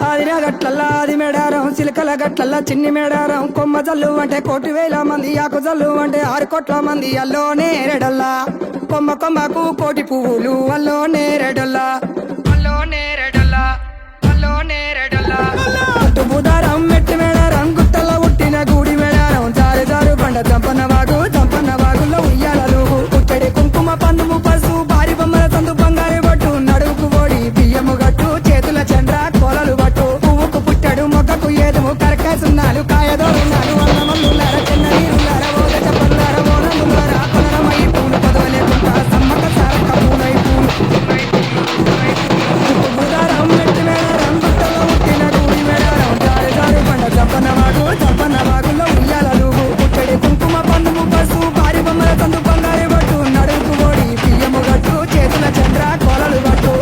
ఆదిరా గట్లల్లా ఆది మేడారం చిలకల గట్లల్లా చిన్ని మేడారం కొమ్మ జల్లు అంటే 1,000,000 మంది ఆకు జల్లు అంటే 6 కోట్ల మంది అల్లో నేరెడల్లా కొమ్మ కొమ్మకు 1,000,000 పువ్వులు అల్లో నేరెడల్లా అల్లో నేరెడల్లా అల్లో నేరెడల్లా బుధారం మెట్టి మేడారం గుట్టల ఉట్టిన గూడి మేడారం జారు జారు బండ చంపన్న వాగుల్లో ఉయ్యాలలు పుట్టడి కుంకుమ పందుము పసుపు భారీ బొమ్మల సందు బంగారు బట్టు నడువుకు ఓడి బియ్యము గట్టు చేతుల చంద్ర కోలలు బట్టు పువ్వుకు పుట్టడు మొక్కకు ఏదుము కరకాయ సున్నాలు కాయదోరున్నాలు అన్నమల్లులార చిన్న నీరులార ఓద చెప్పల్లార ఓనలులార కొనరమై పూలు పదవలేకుంటా సమ్మక సారక్క పూలై బుధారం మెట్టి మేడారం గుట్టల ఉట్టిన గూడి మేడారం జారు జారు బండ చంపన్న వాగుల్లో ఉయ్యాలలు పుట్టడి కుంకుమ పందుము పసుపు భారీ బొమ్మల సందు బంగారు బట్టు నడువుకు ఓడి బియ్యము గట్టు చేతుల చంద్ర కోలలు బట్టు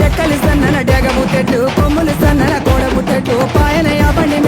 చెక్కలు సన్నన డేగ బుట్టెట్టు కొమ్ములు సన్నన కోడ బుట్టెట్టు పాయన యాబండి